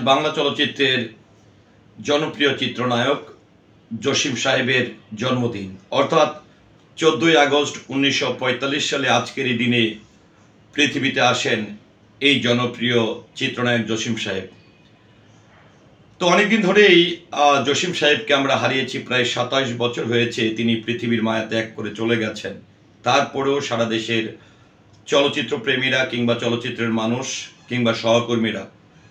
বাংলা চলচ্চিত্রের জনপ্রিয় চিত্রনায়ক জসিম সাহেবের জন্মদিন, অর্থাৎ 14ই আগস্ট 1945 সালে আজকের এই দিনে পৃথিবীতে আসেন এই জনপ্রিয় চিত্রনায়ক জসিম সাহেব। তো অনেকদিন ধরেই জসিম সাহেবকে আমরা হারিয়েছি, প্রায় 27 বছর হয়েছে তিনি পৃথিবীর মায়া ত্যাগ করে চলে গেছেন। তারপরেও সারা দেশের চলচ্চিত্র প্রেমীরা কিংবা চলচ্চিত্রের মানুষ কিংবা সহকর্মীরা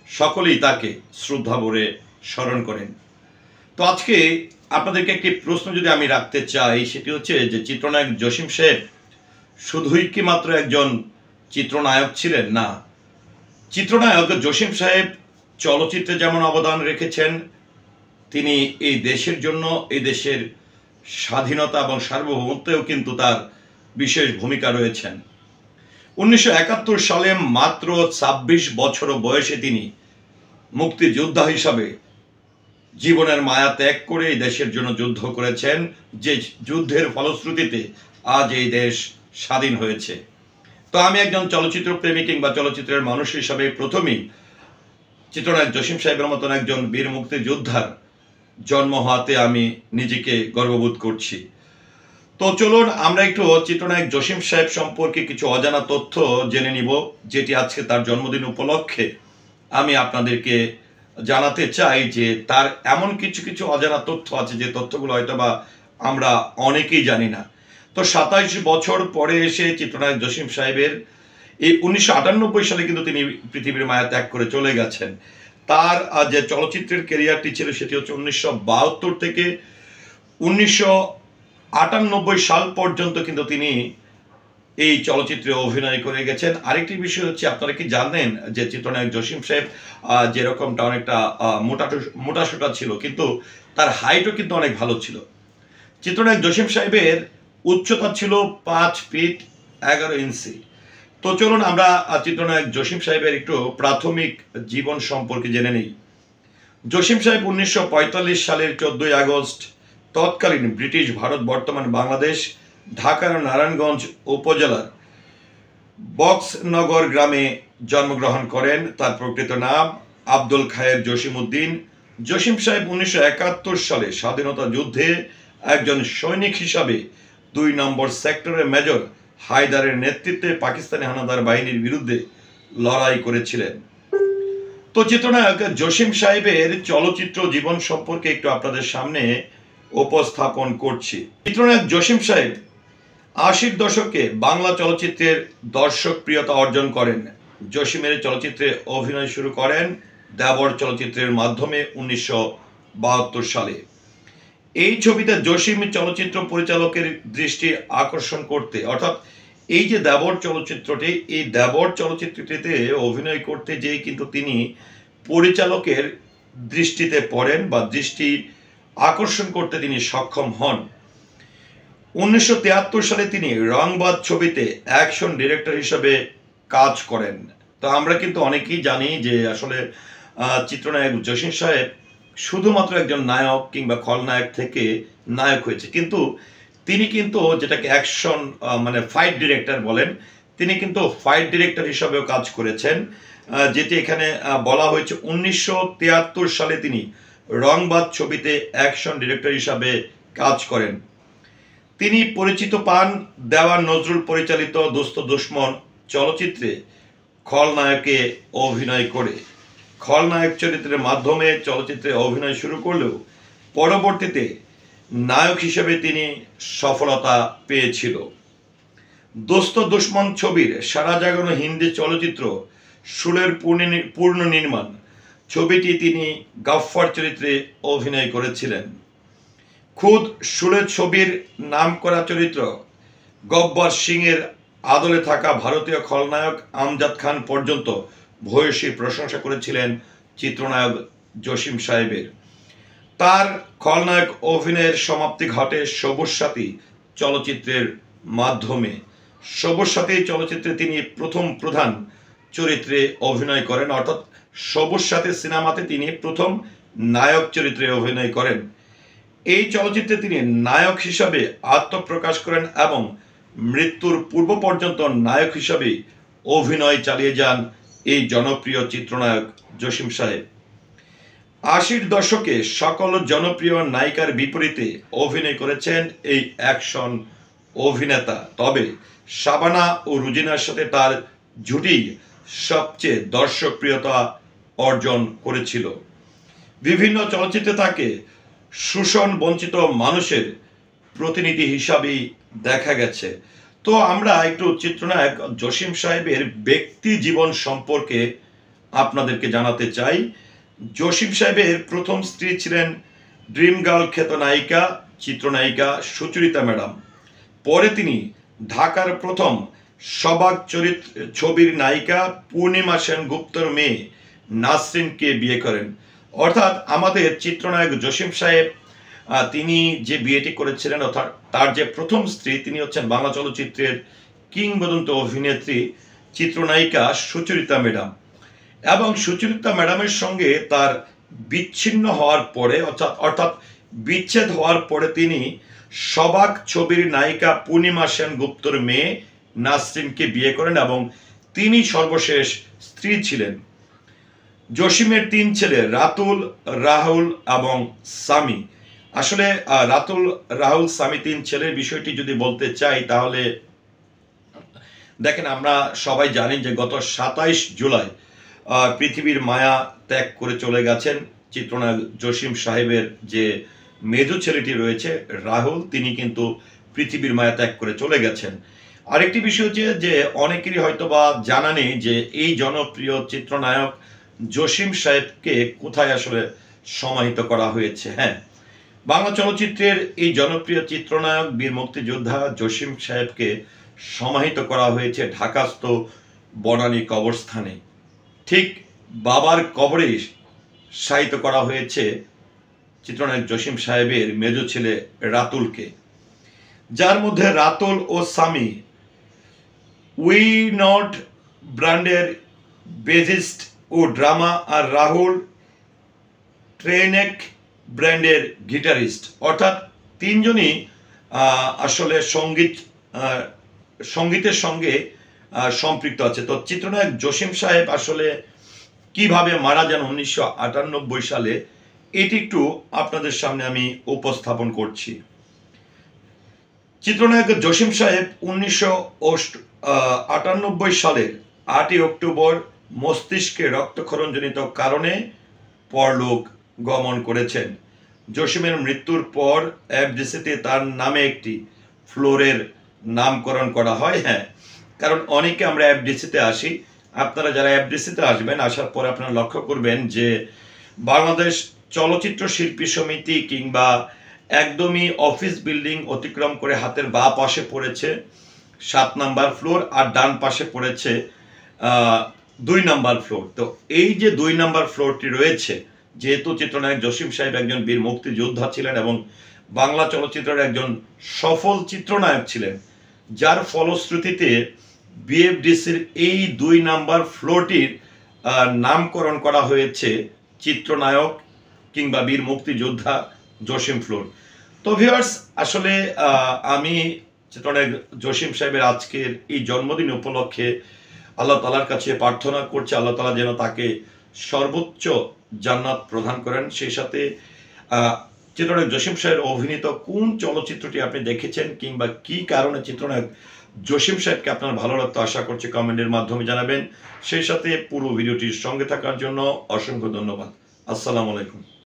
সকলেই তাকে শ্রদ্ধা ভরে স্মরণ করেন। তো আজকে আপনাদেরকে একটি প্রশ্ন যদি আমি রাখতে চাই, সেটি হচ্ছে যে চিত্রনায়ক জসিম সাহেব শুধুই কি মাত্র একজন চিত্রনায়ক ছিলেন? না, চিত্রনায়ক জসিম সাহেব চলচ্চিত্রে যেমন অবদান রেখেছেন, তিনি এই দেশের জন্য, এই দেশের স্বাধীনতা এবং সার্বভৌমত্বেও কিন্তু তার বিশেষ ভূমিকা রয়েছেন। 1971 সালে মাত্র 26 বছর বয়সে তিনি মুক্তিযোদ্ধা হিসাবে জীবনের মায়া ত্যাগ করে এই দেশের জন্য যুদ্ধ করেছেন, যে যুদ্ধের ফলশ্রুতিতে আজ এই দেশ স্বাধীন হয়েছে। তো আমি একজন চলচ্চিত্র প্রেমী কিংবা চলচ্চিত্রের মানুষ হিসাবে প্রথমেই চিত্রনায়ক জসিম সাহেবের মতন একজন বীর মুক্তিযোদ্ধার জন্ম হওয়াতে আমি নিজেকে গর্ববোধ করছি। তো চলুন আমরা একটু চিত্রনায়ক জসিম সাহেব সম্পর্কে কিছু অজানা তথ্য জেনে নিব, যেটি আজকে তার জন্মদিন উপলক্ষে আমি আপনাদেরকে জানাতে চাই যে তার এমন কিছু কিছু অজানা তথ্য আছে যে তথ্যগুলো হয়তো বা আমরা অনেকেই জানি না। তো 27 বছর পরে এসে চিত্রনায়ক জসিম সাহেবের এই 1998 সালে কিন্তু তিনি পৃথিবীর মায়া ত্যাগ করে চলে গেছেন। তার যে চলচ্চিত্রের ক্যারিয়ারটি ছিল সেটি হচ্ছে 1972 থেকে 1998 সাল পর্যন্ত কিন্তু তিনি এই চলচ্চিত্রে অভিনয় করে গেছেন। আরেকটি বিষয় হচ্ছে, আপনারা কি জানেন যে চিত্রনায়ক জসিম সাহেব যেরকমটা অনেকটা মোটাসোটা ছিল, কিন্তু তার হাইটও কিন্তু অনেক ভালো ছিল। চিত্রনায়ক জসিম সাহেবের উচ্চতা ছিল 5 ফিট 11 ইঞ্চি। তো চলুন আমরা চিত্রনায়ক জসিম সাহেবের একটু প্রাথমিক জীবন সম্পর্কে জেনে নিই। জসিম সাহেব 1945 সালের 14ই আগস্ট তৎকালীন ব্রিটিশ ভারত বর্তমান বাংলাদেশ ঢাকার নারায়ণগঞ্জ উপজেলার বক্সনগর গ্রামে জন্মগ্রহণ করেন। তার প্রকৃত নাম আব্দুল খায়ের জসিম উদ্দিন। জসিম সাহেব 1971 সালে স্বাধীনতা যুদ্ধে একজন সৈনিক হিসাবে 2 নম্বর সেক্টরের মেজর হায়দারের নেতৃত্বে পাকিস্তানি হানাদার বাহিনীর বিরুদ্ধে লড়াই করেছিলেন। তো চিত্রনায়ক জসিম সাহেবের চলচ্চিত্র জীবন সম্পর্কে একটু আপনাদের সামনে উপস্থাপন করছি। চিত্রনায়ক জসিম সাহেব 80-র দশকে বাংলা চলচ্চিত্রের দর্শক প্রিয়তা অর্জন করেন। জসিমের চলচ্চিত্রে অভিনয় শুরু করেন দেবর চলচ্চিত্রের মাধ্যমে 1972 সালে। এই ছবিতে জসিম চলচ্চিত্র পরিচালকের দৃষ্টি আকর্ষণ করতে, অর্থাৎ এই যে দেবর চলচ্চিত্রটি, এই দেবর চলচ্চিত্রটিতে অভিনয় করতে যেয়ে কিন্তু তিনি পরিচালকের দৃষ্টিতে পড়েন বা দৃষ্টি আকর্ষণ করতে তিনি সক্ষম হন। 1973 সালে তিনি রংবাজ ছবিতে অ্যাকশন ডিরেক্টর হিসেবে কাজ করেন। তো আমরা কিন্তু অনেকেই জানি যে আসলে চিত্রনায়ক জসিম সাহেব শুধুমাত্র একজন নায়ক কিংবা খলনায়ক থেকে নায়ক হয়েছে, কিন্তু তিনি কিন্তু যেটাকে অ্যাকশন মানে ফাইট ডিরেক্টর বলেন, তিনি কিন্তু ফাইট ডিরেক্টর হিসাবেও কাজ করেছেন, যেটি এখানে বলা হয়েছে 1973 সালে তিনি রংবাজ ছবিতে অ্যাকশন ডিরেক্টর হিসাবে কাজ করেন। তিনি পরিচিত পান দেওয়ান নজরুল পরিচালিত দোস্ত দুশমন চলচ্চিত্রে খলনায়কে অভিনয় করে। খলনায়ক চরিত্রের মাধ্যমে চলচ্চিত্রে অভিনয় শুরু করলেও পরবর্তীতে নায়ক হিসেবে তিনি সফলতা পেয়েছিল। দোস্ত দুশমন ছবির সারা জাগানো হিন্দি চলচ্চিত্র শুলের পূর্ণ নির্মাণ ছবিটি তিনি গাফফার চরিত্রে অভিনয় করেছিলেন। খুদ শুলে ছবির নামকরা চরিত্র গব্বর সিংয়ের আদলে থাকা ভারতীয় খলনায়ক আমজাদ খান পর্যন্ত ভূয়সী প্রশংসা করেছিলেন চিত্রনায়ক জসিম সাহেবের। তার খলনায়ক অভিনয়ের সমাপ্তি ঘটে সবুজ সাথী চলচ্চিত্রের মাধ্যমে। সবুজ সাথী চলচ্চিত্রে তিনি প্রথম প্রধান চরিত্রে অভিনয় করেন, অর্থাৎ সবুজ সাথী সিনেমাতে তিনি প্রথম নায়ক চরিত্রে অভিনয় করেন। এই চলচ্চিত্রে তিনি নায়ক হিসাবে আত্মপ্রকাশ করেন এবং মৃত্যুর পূর্ব পর্যন্ত নায়ক হিসাবে অভিনয় চালিয়ে যান এই জনপ্রিয় চিত্রনায়ক জসিম সাহেব। আশির দশকে সকল জনপ্রিয় নায়িকার বিপরীতে অভিনয় করেছেন এই অ্যাকশন অভিনেতা। তবে শাবানা ও রুজিনার সাথে তার জুটি সবচেয়ে দর্শকপ্রিয়তা অর্জন করেছিল। বিভিন্ন চলচ্চিত্রে তাকে শোষণ বঞ্চিত মানুষের প্রতিনিধি হিসাবেই দেখা গেছে। তো আমরা একটু চিত্রনায়ক জসিম সাহেবের ব্যক্তি জীবন সম্পর্কে আপনাদেরকে জানাতে চাই। জসিম সাহেবের প্রথম স্ত্রী ছিলেন ড্রিম গার্ল খ্যাত নায়িকা চিত্রনায়িকা সুচরিতা ম্যাডাম। পরে তিনি ঢাকার প্রথম সবাক চরিত্র ছবির নায়িকা পূর্ণিমা সেনগুপ্তর মেয়ে নাসরিনকে বিয়ে করেন। অর্থাৎ আমাদের চিত্রনায়ক জসিম সাহেব তিনি যে বিয়েটি করেছিলেন, অর্থাৎ তার যে প্রথম স্ত্রী তিনি হচ্ছেন বাংলা চলচ্চিত্রের কিংবদন্তি অভিনেত্রী চিত্রনায়িকা সুচরিতা ম্যাডাম। এবং সুচরিতা ম্যাডামের সঙ্গে তার বিচ্ছিন্ন হওয়ার পরে অর্থাৎ বিচ্ছেদ হওয়ার পরে তিনি সবাক ছবির নায়িকা পূর্ণিমা সেনগুপ্তর মেয়ে নাসরিনকে বিয়ে করেন এবং তিনি সর্বশেষ স্ত্রী ছিলেন। জসিমের 3 ছেলে রাতুল, রাহুল এবং সামি। আসলে রাতুল, রাহুল, সামি 3 ছেলের বিষয়টি যদি বলতে চাই তাহলে দেখেন, আমরা সবাই জানি যে গত 27 জুলাই পৃথিবীর মায়া ত্যাগ করে চলে গেছেন চিত্রনায়ক জসিম সাহেবের যে মেজো ছেলেটি রয়েছে রাহুল, তিনি কিন্তু পৃথিবীর মায়া ত্যাগ করে চলে গেছেন। আরেকটি বিষয় হচ্ছে যে অনেকেরই হয়তো বা জানা নেই যে এই জনপ্রিয় চিত্রনায়ক জসিম সাহেবকে কোথায় আসলে সমাহিত করা হয়েছে। হ্যাঁ, বাংলা চলচ্চিত্রের এই জনপ্রিয় চিত্রনায়ক বীর মুক্তিযোদ্ধা জসিম সাহেবকে সমাহিত করা হয়েছে ঢাকাস্থ বনানী কবরস্থানে। ঠিক বাবার কবরে শায়িত করা হয়েছে চিত্রনায়ক জসিম সাহেবের মেজো ছেলে রাতুলকে, যার মধ্যে রাতুল ও সামি উই নট ব্র্যান্ডের বেসিস্ট ও ড্রামা, আর রাহুল ট্রেনেক ব্র্যান্ডের গিটারিস্ট। অর্থাৎ 3 জনই আসলে সঙ্গীতের সঙ্গে সম্পৃক্ত আছে। তো চিত্রনায়ক জসিম সাহেব আসলে কিভাবে মারা যান 1998 সালে, এটি একটু আপনাদের সামনে আমি উপস্থাপন করছি। চিত্রনায়ক জসিম সাহেব 1998 সালের 8 অক্টোবর মস্তিষ্কে রক্তক্ষরণজনিত কারণে পরলোক গমন করেছেন। জসিমের মৃত্যুর পর এফডিসিতে তার নামে একটি ফ্লোরের নামকরণ করা হয়। হ্যাঁ, কারণ অনেকে আমরা এফডিসিতে আসি, আপনারা যারা এফডিসিতে আসবেন আসার পরে আপনারা লক্ষ্য করবেন যে বাংলাদেশ চলচ্চিত্র শিল্পী সমিতি কিংবা একদমই অফিস বিল্ডিং অতিক্রম করে হাতের বাঁ পাশে পড়েছে 7 নাম্বার ফ্লোর, আর ডান পাশে পড়েছে 2 নাম্বার ফ্লোর। তো এই যে 2 নাম্বার ফ্লোরটি রয়েছে, যেহেতু চিত্রনায়ক জসিম সাহেব একজন বীর মুক্তিযোদ্ধা ছিলেন এবং বাংলা চলচ্চিত্রের একজন সফল চিত্রনায়ক ছিলেন, যার ফলশ্রুতিতে বিএফডিসির এই 2 নাম্বার ফ্লোরটির নামকরণ করা হয়েছে চিত্রনায়ক কিংবা বীর মুক্তিযোদ্ধা জসিম ফ্লোর। তো ভিউয়ার্স, আসলে আমি চিত্রনায়ক জসিম সাহেবের আজকের এই জন্মদিন উপলক্ষে আল্লাহ তাআলার কাছে প্রার্থনা করছি আল্লাহ তাআলা যেন তাকে সর্বোচ্চ জান্নাত প্রদান করেন। সেই সাথে চিত্রনায়ক জসিম সাহেবের অভিনীত কোন চলচ্চিত্রটি আপনি দেখেছেন কিংবা কি কারণে চিত্রনায়ক জসিম সাহেবকে আপনার ভালো লাগতো আশা করছি কমেন্টের মাধ্যমে জানাবেন। সেই সাথে পুরো ভিডিওটির সঙ্গে থাকার জন্য অসংখ্য ধন্যবাদ। আসসালামু আলাইকুম।